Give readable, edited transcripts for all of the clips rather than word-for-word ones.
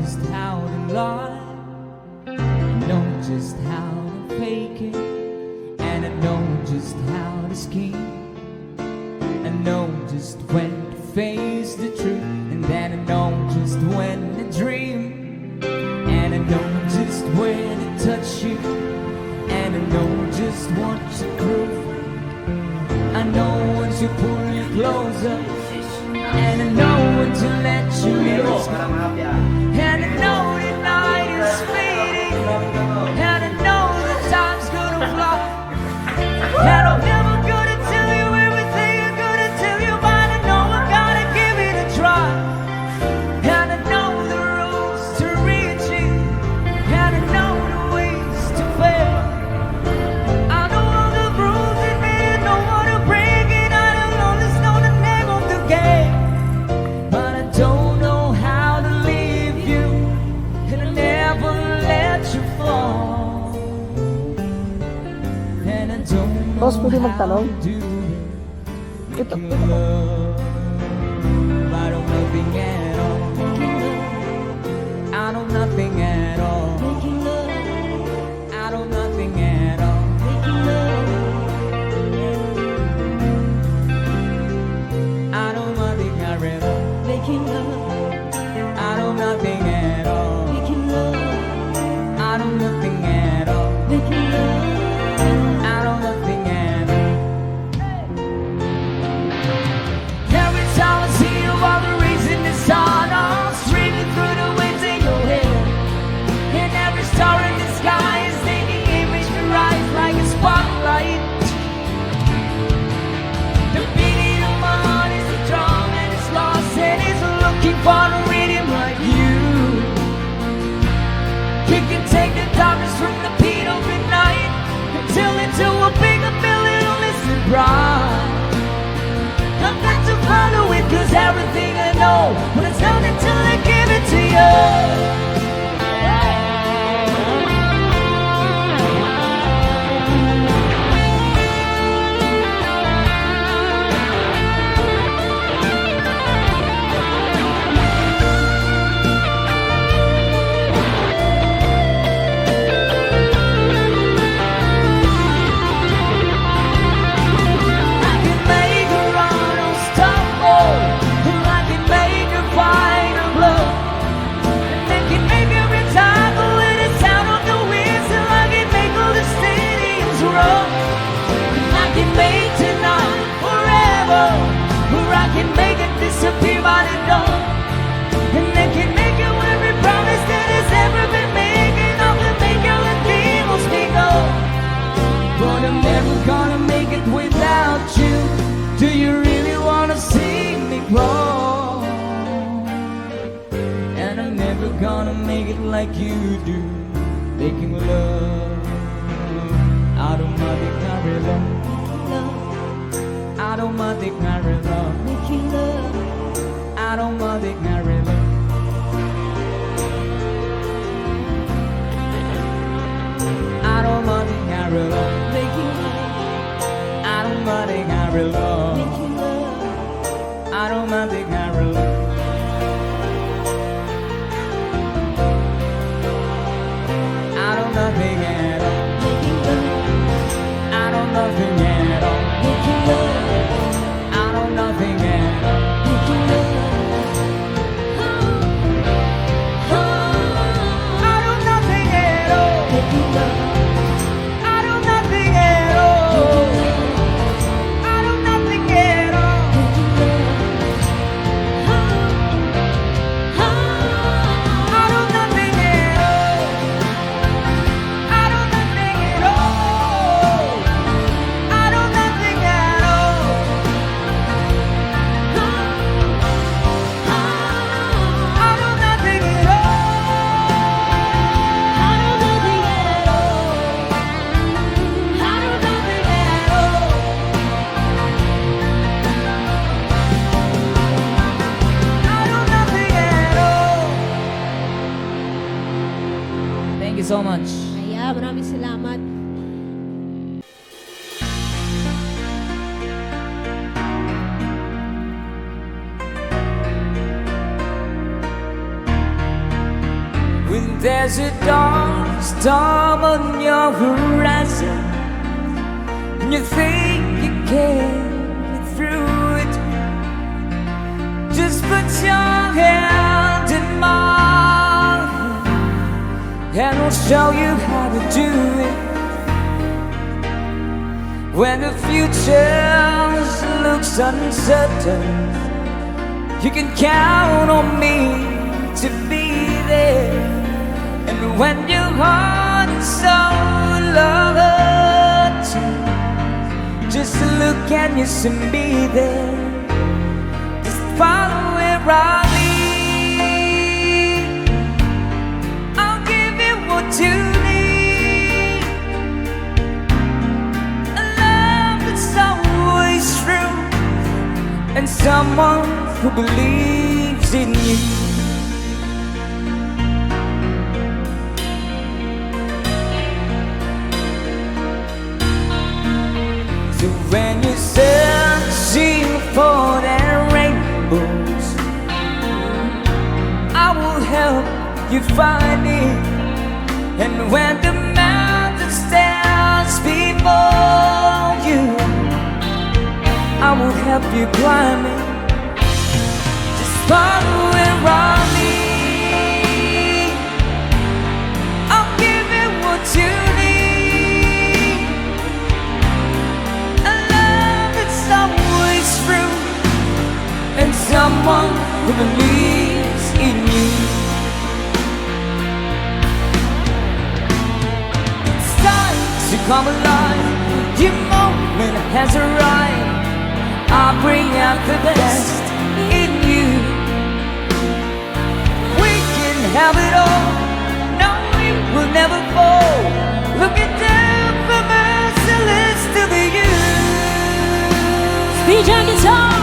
just how to lie. I know just how to fake it, and I know just how to scheme. I know just when to face the truth, and then I know just when to dream. And I know just where to touch you, and I know just what to prove. I know when to pull you closer, and I know when to let you lose. And I know the night is fading, and I know the time's gonna fly. And I'm never gonna tell you everything I'm gonna tell you, but I know I gotta give it a try. And I know the rules to reach it, and I know the ways to fail. I know all the rules in me, I know how to break it. I don't always know the name of the game, but I don't know how to leave you, and I never let you fall. And I don't Boss, pwede know how magtanong? to do it. Ito, Making ito. love, I don't nothing at all. I know nothing at all. I know nothing at all. I know nothing at all. I know nothing at all. I know nothing at all. I know nothing at all. Every time I see you, all the reason is on. I'm streaming through the winds in your head, and every star in the sky is taking image to rise like a spotlight. The beating of my heart is a drum, and it's lost, and it's looking for a rhythm like you. You can take the darkness from the beat of midnight and turn into a bigger million, listen bright. I've got to follow it, cause everything I know, but it's not until I give it to you. I can make her run unstoppable, I can make her fight her blood, and I can make her recycle with the sound of the whistle. I can make all the stadiums run, and I can make tonight forever, or I can make it disappear by the dawn. And I can make you every promise that has ever been made, and I can make all the demons speak up. But I'm never gonna make it without you. Do you really wanna see me grow? And I'm never gonna make it like you do, making love out of my ordinary love, out of my ordinary love, out of my ordinary love. I don't want to carry love. I don't want to carry love. I don't want to carry love. I don't nothing at all. I don't nothing at all. I don't nothing at all. I don't nothing at all. I don't nothing at all. I don't nothing at all. I don't nothing at all. I don't nothing at all. I don't nothing at all. I don't nothing at all. Thank you so much. Kaya, maraming salamat. There's a dark storm on your horizon, and you think you can't get through it. Just put your hand in mine, and I'll show you how to do it. When the future looks uncertain, you can count on me to be there. And when your heart is so hurting, just look and you see me there. Just follow where I lead. I'll give you what you need, a love that's always true, and someone who believes in you. So when you're searching for that rainbows, I will help you find it. And when the mountain stands before you, I will help you climb it. Just follow where I lead. I'll give you what you need, a love that's always true, and someone who believes in you. It's time to come alive. Your moment has arrived. I bring out the best in you. We can have it all. No, we will never fall. Looking down from merciless to the you. Speech and guitar.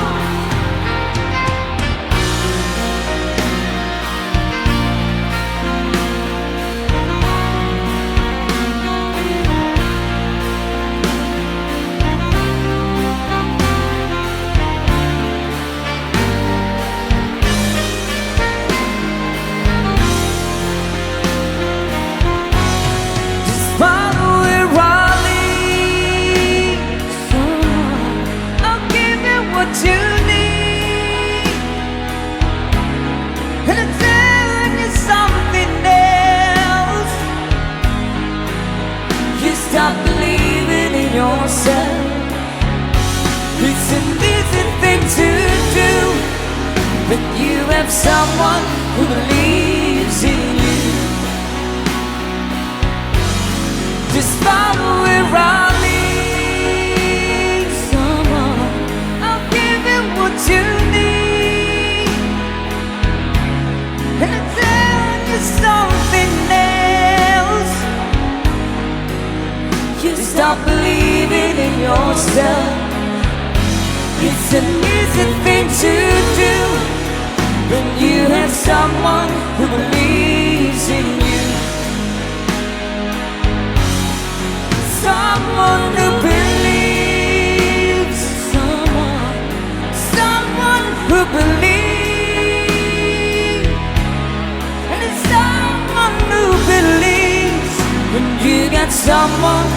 You need, and I'm telling you something else. You stop believing in yourself. It's an easy thing to do, but you have someone who believes in you. Just follow where I lead. Someone, I'll give you what you need, and I'm telling you something else. You stop believing in yourself. It's an easy thing to do when you have someone who believes in you. Someone who believes. Someone who believes. And it's someone who believes when you got someone